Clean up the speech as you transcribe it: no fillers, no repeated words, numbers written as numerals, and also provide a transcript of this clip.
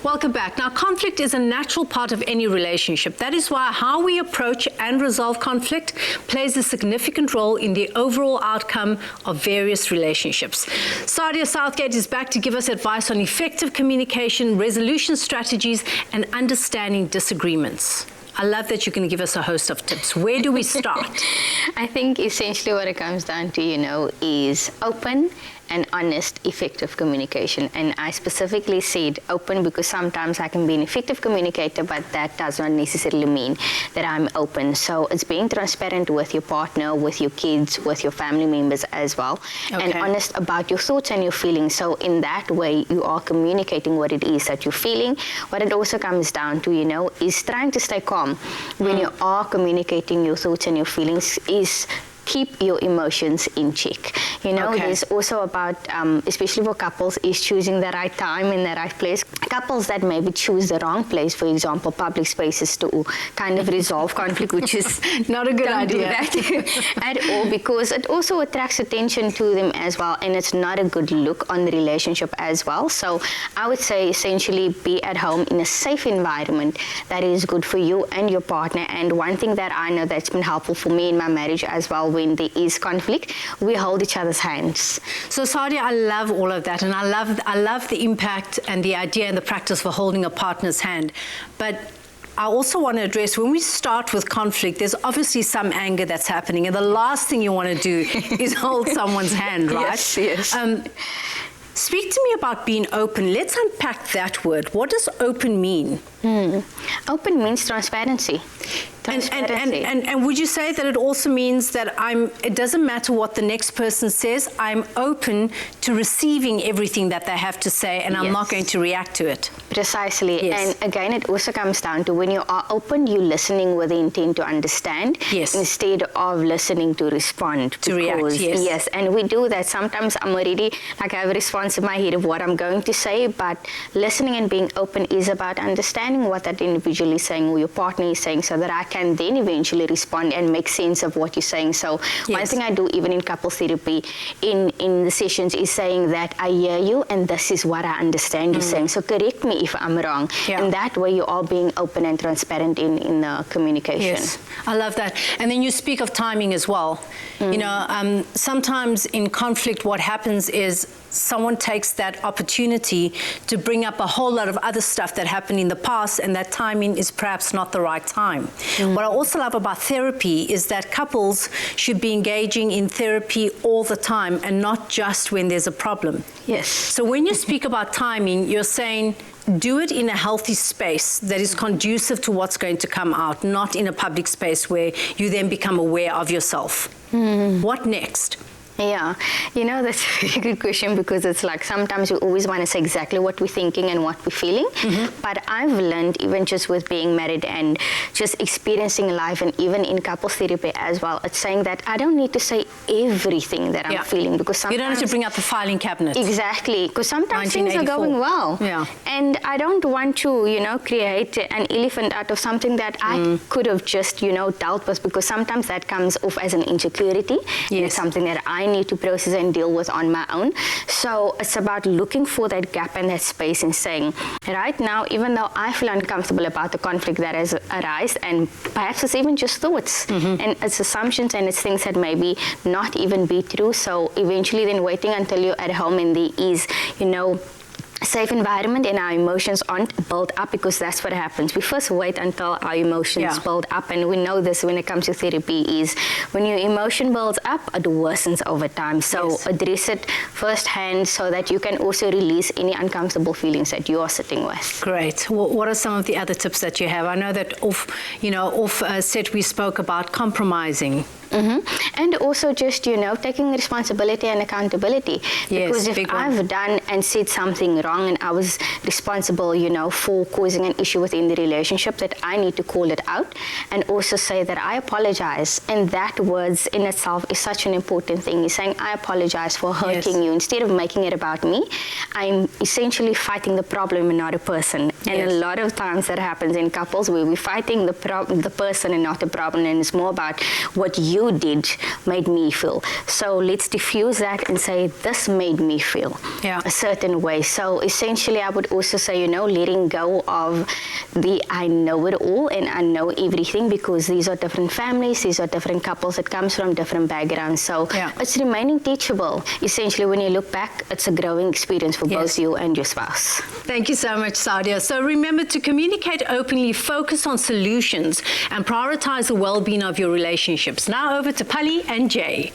Welcome back. Now, conflict is a natural part of any relationship. That is why how we approach and resolve conflict plays a significant role in the overall outcome of various relationships. Sadia Southgate is back to give us advice on effective communication, resolution strategies, and understanding disagreements. I love that you're going to give us a host of tips. Where do we start? I think essentially what it comes down to, is open and honest, effective communication. And I specifically said open because sometimes I can be an effective communicator, but that does not necessarily mean that I'm open. So it's being transparent with your partner, with your kids, with your family members as well, and honest about your thoughts and your feelings. So in that way, you are communicating what it is that you're feeling. What it also comes down to, is trying to stay calm when you are communicating your thoughts and your feelings, is keep your emotions in check. There's also about, especially for couples, is choosing the right time and the right place. Couples that maybe choose the wrong place, for example, public spaces to kind of resolve conflict, which is not a good idea. Don't do that at all, because it also attracts attention to them as well, and it's not a good look on the relationship as well. So I would say essentially be at home in a safe environment that is good for you and your partner. And one thing that I know that's been helpful for me in my marriage as well, when there is conflict, we hold each other's hands. So Sadia, I love all of that, and I love the impact and the idea and the practice for holding a partner's hand. But I also want to address, when we start with conflict, there's obviously some anger that's happening, and the last thing you want to do is hold someone's hand, right? Yes. Speak to me about being open. Let's unpack that word. What does open mean? Open means transparency. And would you say that it also means that it doesn't matter what the next person says, I'm open to receiving everything that they have to say, and I'm not going to react to it? Precisely. Yes. And again, it also comes down to when you are open, you're listening with the intent to understand, instead of listening to respond. To react, yes. And we do that. Sometimes I'm already, I have a response in my head of what I'm going to say, but listening and being open is about understanding what that individual is saying or your partner is saying, so that I can then eventually respond and make sense of what you're saying. So one thing I do even in couples therapy in the sessions is saying that I hear you and this is what I understand you saying. So correct me if I'm wrong. And that way you are being open and transparent in the communication. Yes, I love that. And then you speak of timing as well. Sometimes in conflict what happens is someone takes that opportunity to bring up a whole lot of other stuff that happened in the past, and that timing is perhaps not the right time. What I also love about therapy is that couples should be engaging in therapy all the time and not just when there's a problem. Yes. So when you speak about timing, you're saying do it in a healthy space that is conducive to what's going to come out, not in a public space where you then become aware of yourself. What next? Yeah, that's a very good question, because it's like sometimes we always want to say exactly what we're thinking and what we're feeling. But I've learned, even just with being married and just experiencing life, and even in couples therapy as well, it's saying that I don't need to say everything that I'm feeling, because sometimes you don't have to bring up the filing cabinet. Exactly, because sometimes things are going well. And I don't want to, create an elephant out of something that I could have just, dealt with, because sometimes that comes off as an insecurity. And it's something that I need to process and deal with on my own. So it's about looking for that gap and that space and saying, right now, even though I feel uncomfortable about the conflict that has arisen, and perhaps it's even just thoughts and it's assumptions and it's things that maybe not even be true. So eventually then waiting until you're at home and there is, safe environment and our emotions aren't built up, because that's what happens. We first wait until our emotions build up, and we know this when it comes to therapy is when your emotion builds up, it worsens over time. So address it firsthand so that you can also release any uncomfortable feelings that you are sitting with. Great. What are some of the other tips that you have? I know that off set we spoke about compromising. And also just, taking responsibility and accountability. Because if I've done and said something wrong and I was responsible, for causing an issue within the relationship, that I need to call it out and also say that I apologize. And that words in itself is such an important thing. You're saying, I apologize for hurting you. Instead of making it about me, I'm essentially fighting the problem and not a person. And a lot of times that happens in couples where we're fighting the person and not the problem. And it's more about what you you did made me feel. So let's diffuse that and say, this made me feel a certain way. So essentially, I would also say, you know, letting go of the I know it all and I know everything, because these are different families, these are different couples that comes from different backgrounds. So it's remaining teachable. Essentially, when you look back, it's a growing experience for both you and your spouse. Thank you so much, Sadia. So remember to communicate openly, focus on solutions, and prioritize the well-being of your relationships. Now over to Pali and Jay.